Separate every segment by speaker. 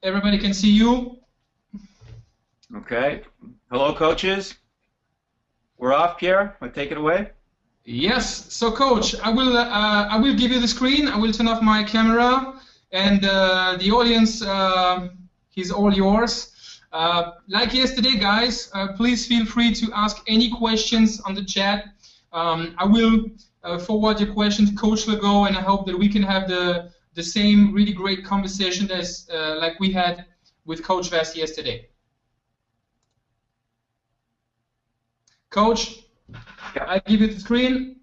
Speaker 1: everybody can see you.
Speaker 2: Okay. Hello, coaches. We're off, Pierre. Want to take it away?
Speaker 1: Yes. So, Coach, I will give you the screen. I will turn off my camera, and the audience is all yours. Like yesterday, guys, please feel free to ask any questions on the chat. I will forward your question to Coach Legault, and I hope that we can have the same really great conversation as like we had with Coach Vest yesterday. Coach,
Speaker 2: Yeah.
Speaker 1: I give you the screen.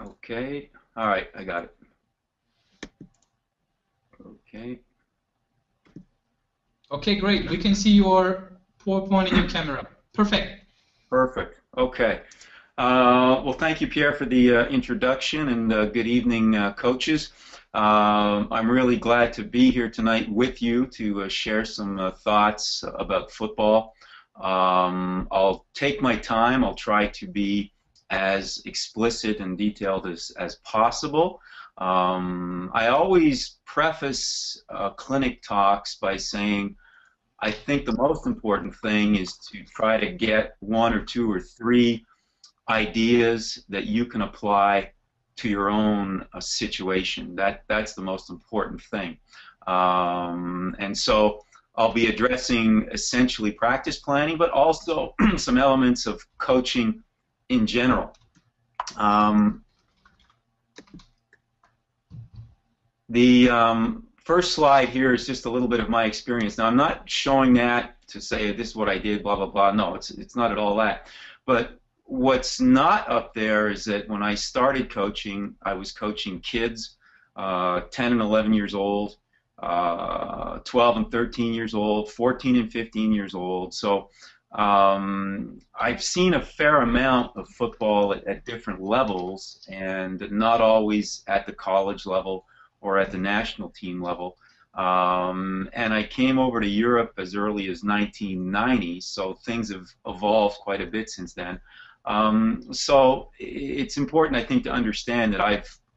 Speaker 2: Okay. All right, I got it. Okay.
Speaker 1: Okay, great. We can see your PowerPoint in your camera. Perfect.
Speaker 2: Perfect. Okay. Well, thank you, Pierre, for the introduction, and good evening, coaches. I'm really glad to be here tonight with you to share some thoughts about football. I'll take my time. I'll try to be as explicit and detailed as possible. I always preface clinic talks by saying I think the most important thing is to try to get 1 or 2 or 3 ideas that you can apply to your own situation. That's the most important thing. And so I'll be addressing essentially practice planning, but also some elements of coaching in general. The first slide here is just a little bit of my experience. Now, I'm not showing that to say this is what I did, blah, blah, blah. No, it's not at all that. But what's not up there is that when I started coaching, I was coaching kids, 10 and 11 years old, 12 and 13 years old, 14 and 15 years old. So I've seen a fair amount of football at different levels, and not always at the college level or at the national team level. And I came over to Europe as early as 1990, so things have evolved quite a bit since then. So it's important, I think, to understand that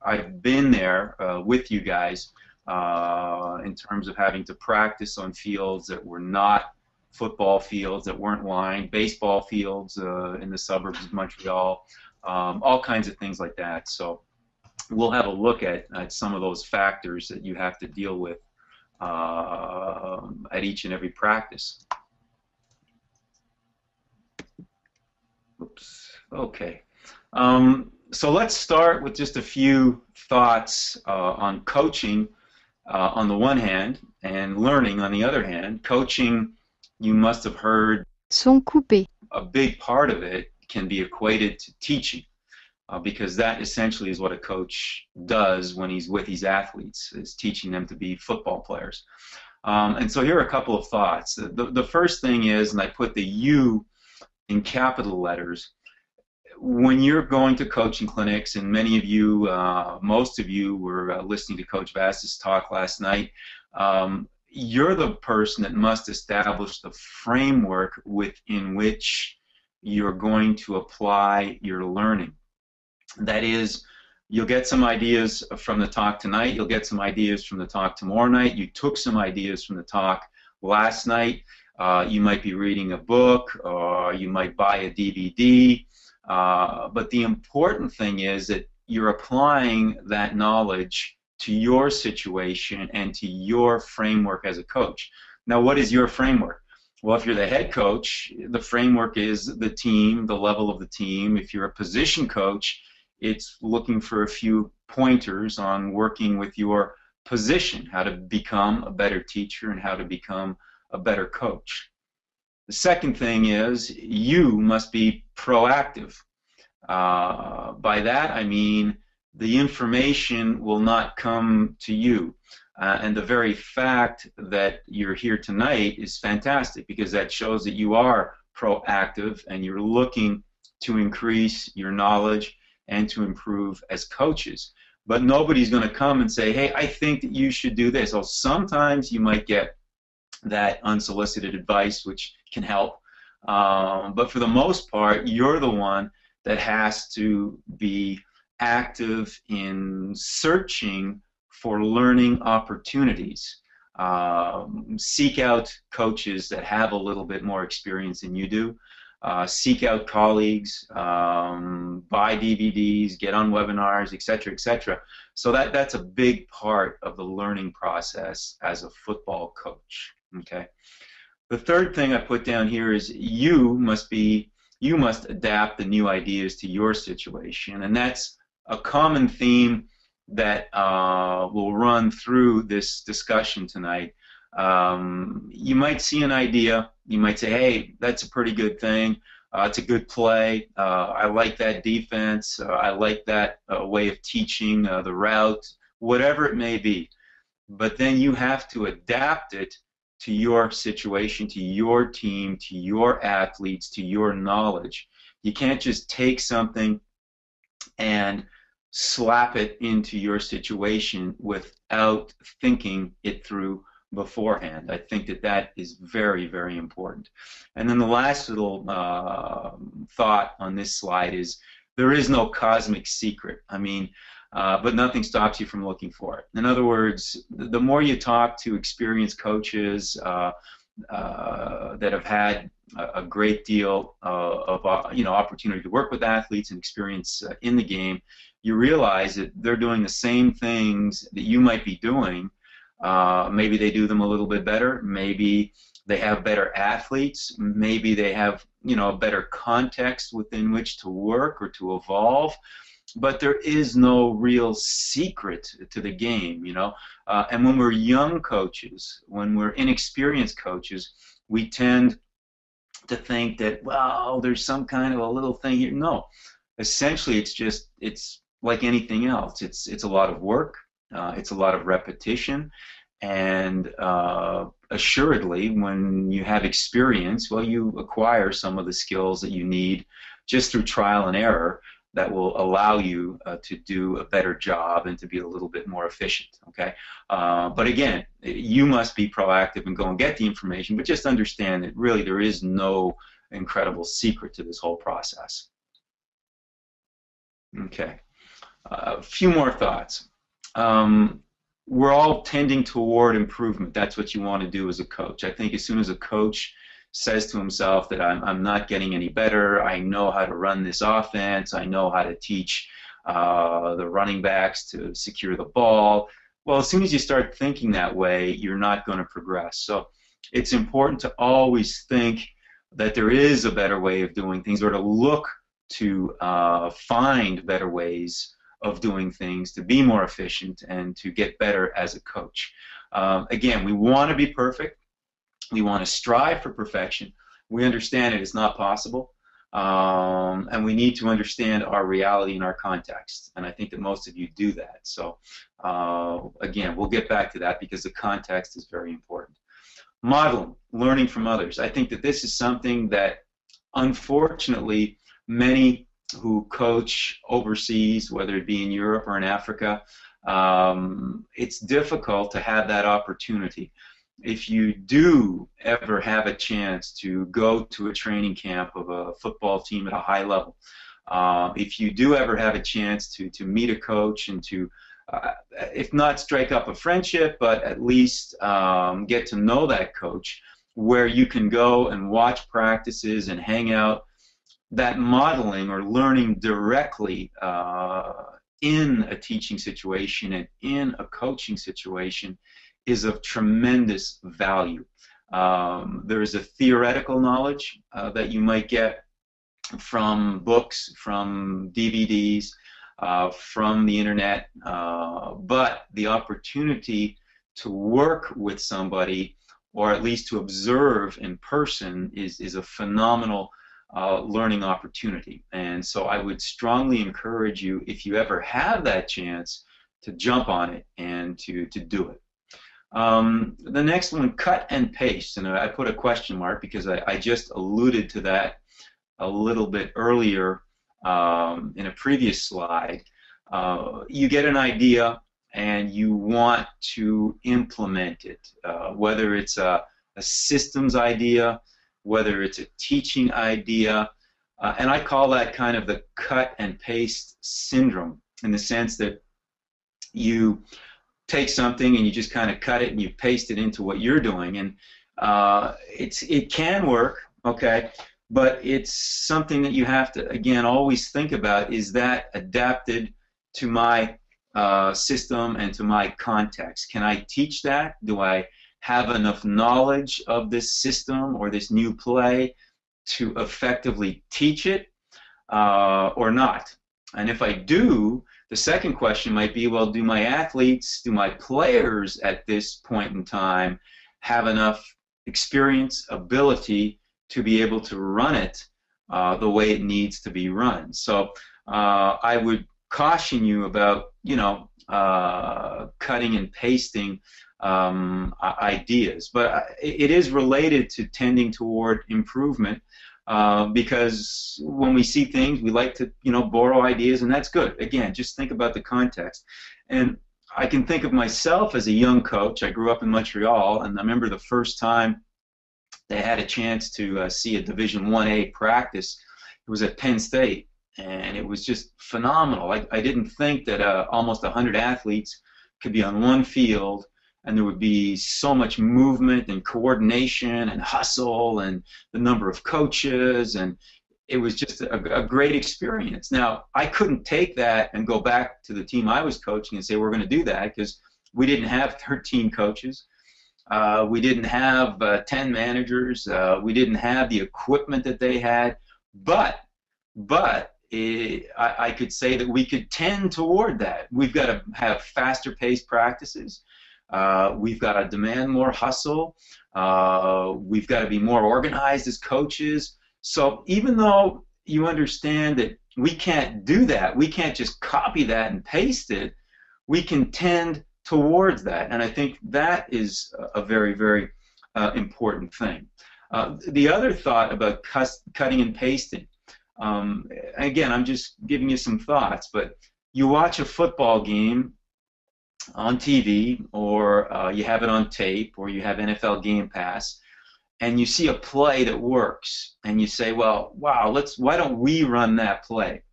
Speaker 2: I've been there with you guys in terms of having to practice on fields that were not football fields, that weren't lined, baseball fields in the suburbs of Montreal, all kinds of things like that. So we'll have a look at some of those factors that you have to deal with at each and every practice. Oops. Okay. So let's start with just a few thoughts on coaching on the one hand, and learning on the other hand. Coaching, you must have heard,
Speaker 3: Son coupé.
Speaker 2: A big part of it can be equated to teaching. Because that essentially is what a coach does when he's with his athletes, is teaching them to be football players. And so here are a couple of thoughts. The first thing is, and I put the U in capital letters, when you're going to coaching clinics, and many of you, most of you were listening to Coach Vass's talk last night, you're the person that must establish the framework within which you're going to apply your learning. That is, you'll get some ideas from the talk tonight, you'll get some ideas from the talk tomorrow night, you took some ideas from the talk last night, you might be reading a book, or you might buy a DVD, but the important thing is that you're applying that knowledge to your situation and to your framework as a coach. Now, what is your framework? Well, if you're the head coach, the framework is the team, the level of the team. If you're a position coach, it's looking for a few pointers on working with your position, how to become a better teacher and how to become a better coach. The second thing is you must be proactive. By that I mean the information will not come to you. And the very fact that you're here tonight is fantastic, because that shows that you are proactive and you're looking to increase your knowledge and to improve as coaches. But nobody's going to come and say, hey, I think that you should do this. Well, sometimes you might get that unsolicited advice, which can help. But for the most part, you're the one that has to be active in searching for learning opportunities. Seek out coaches that have a little bit more experience than you do. Seek out colleagues, buy DVDs, get on webinars, etc., etc. So that's a big part of the learning process as a football coach. Okay. The third thing I put down here is you must adapt the new ideas to your situation, and that's a common theme that will run through this discussion tonight. You might see an idea, you might say, hey, that's a pretty good thing, it's a good play, I like that defense, I like that way of teaching, the route, whatever it may be. But then you have to adapt it to your situation, to your team, to your athletes, to your knowledge. You can't just take something and slap it into your situation without thinking it through beforehand. I think that is very, very important. And then the last little thought on this slide is there is no cosmic secret. I mean, but nothing stops you from looking for it. In other words, the more you talk to experienced coaches that have had a great deal of opportunity to work with athletes and experience in the game, you realize that they're doing the same things that you might be doing. Maybe they do them a little bit better. Maybe they have better athletes. Maybe they have a better context within which to work or to evolve. But there is no real secret to the game, and when we're young coaches, when we're inexperienced coaches, we tend to think that, well, there's some kind of a little thing here. No, essentially it's like anything else. It's a lot of work, it's a lot of repetition, and assuredly, when you have experience, well, you acquire some of the skills that you need just through trial and error that will allow you to do a better job and to be a little bit more efficient, okay? But again, you must be proactive and go and get the information, but just understand that really there is no incredible secret to this whole process. Okay, a few more thoughts. We're all tending toward improvement. That's what you want to do as a coach. I think as soon as a coach says to himself that I'm not getting any better, I know how to run this offense, I know how to teach the running backs to secure the ball, well, as soon as you start thinking that way, you're not going to progress. So it's important to always think that there is a better way of doing things, or to look to find better ways of doing things to be more efficient and to get better as a coach. Again, we want to be perfect. We want to strive for perfection. We understand it is not possible, and we need to understand our reality and our context, and I think that most of you do that. So again, we'll get back to that because the context is very important. Modeling, learning from others. I think that this is something that unfortunately many who coach overseas, whether it be in Europe or in Africa, it's difficult to have that opportunity. If you do ever have a chance to go to a training camp of a football team at a high level, if you do ever have a chance to meet a coach and to, if not strike up a friendship, but at least get to know that coach, where you can go and watch practices and hang out, that modeling or learning directly in a teaching situation and in a coaching situation is of tremendous value. There is a theoretical knowledge that you might get from books, from DVDs, from the internet, but the opportunity to work with somebody, or at least to observe in person, is a phenomenal learning opportunity. And so I would strongly encourage you, if you ever have that chance, to jump on it and to do it. The next one, cut and paste, and I put a question mark because I just alluded to that a little bit earlier in a previous slide. You get an idea and you want to implement it, whether it's a systems idea, whether it's a teaching idea, and I call that kind of the cut and paste syndrome, in the sense that you take something and you just kind of cut it and you paste it into what you're doing, and it can work, okay, but it's something that you have to, again, always think about, is that adapted to my system and to my context? Can I teach that? Do I have enough knowledge of this system or this new play to effectively teach it or not? And if I do, the second question might be, well, do my athletes, do my players at this point in time have enough experience, ability to be able to run it the way it needs to be run? So I would caution you about, you know, cutting and pasting ideas, but it is related to tending toward improvement, because when we see things, we like to, you know, borrow ideas, and that's good. Again, just think about the context. And I can think of myself as a young coach. I grew up in Montreal, and I remember the first time they had a chance to see a Division 1A practice. It was at Penn State, and it was just phenomenal. I didn't think that almost 100 athletes could be on one field, and there would be so much movement and coordination and hustle, and the number of coaches, and it was just a great experience. Now, I couldn't take that and go back to the team I was coaching and say, we're going to do that, because we didn't have 13 coaches. We didn't have 10 managers. We didn't have the equipment that they had. But I could say that we could tend toward that. We've got to have faster paced practices. We've got to demand more hustle. We've got to be more organized as coaches. So even though you understand that we can't do that, we can't just copy that and paste it, we can tend towards that. And I think that is a very, very important thing. The other thought about cutting and pasting, again, I'm just giving you some thoughts, but you watch a football game on TV, or you have it on tape, or you have NFL Game Pass, and you see a play that works, and you say, well, wow, why don't we run that play?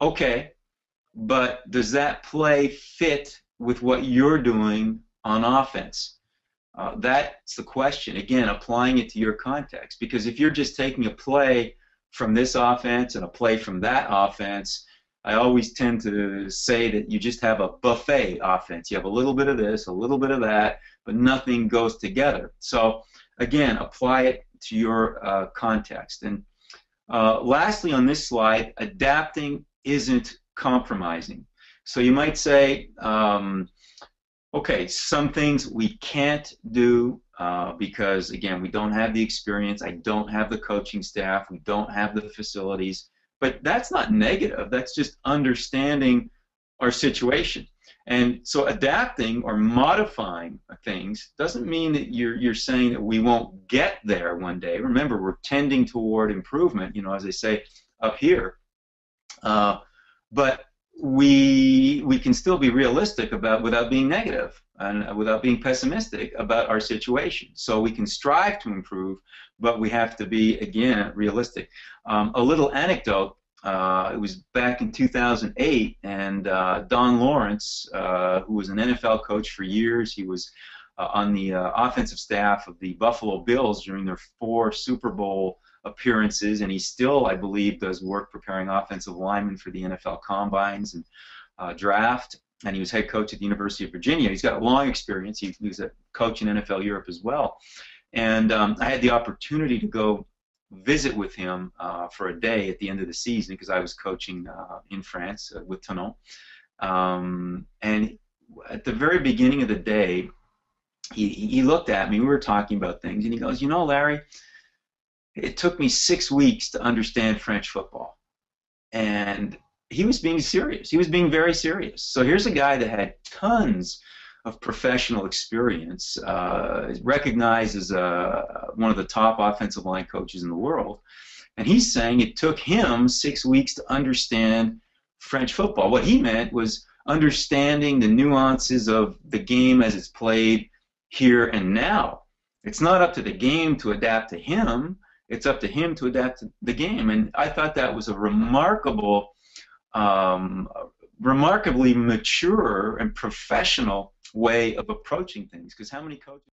Speaker 2: Okay, but does that play fit with what you're doing on offense? That's the question. Again, applying it to your context, because if you're just taking a play from this offense and a play from that offense, I always tend to say that you just have a buffet offense. You have a little bit of this, a little bit of that, but nothing goes together. So again, apply it to your context. And lastly on this slide, adapting isn't compromising. So you might say, okay, some things we can't do because, again, we don't have the experience, I don't have the coaching staff, we don't have the facilities. But that's not negative. That's just understanding our situation. And so adapting or modifying things doesn't mean that you're saying that we won't get there one day. Remember, we're tending toward improvement, you know, as they say up here. But we can still be realistic without being negative and without being pessimistic about our situation. So we can strive to improve, but we have to be, again, realistic. A little anecdote, it was back in 2008, and Don Lawrence, who was an NFL coach for years, he was on the offensive staff of the Buffalo Bills during their 4 Super Bowl appearances, and he still, I believe, does work preparing offensive linemen for the NFL Combines and draft, and he was head coach at the University of Virginia. He's got a long experience. He was a coach in NFL Europe as well. And I had the opportunity to go visit with him for a day at the end of the season, because I was coaching in France with Thonon. And at the very beginning of the day, he looked at me, we were talking about things, and he goes, you know, Larry, it took me 6 weeks to understand French football. And he was being serious. He was being very serious. So here's a guy that had tons of professional experience, recognized as one of the top offensive line coaches in the world, and he's saying it took him 6 weeks to understand French football. What he meant was understanding the nuances of the game as it's played here and now. It's not up to the game to adapt to him. It's up to him to adapt to the game. And I thought that was a remarkably mature and professional way of approaching things, because how many coaches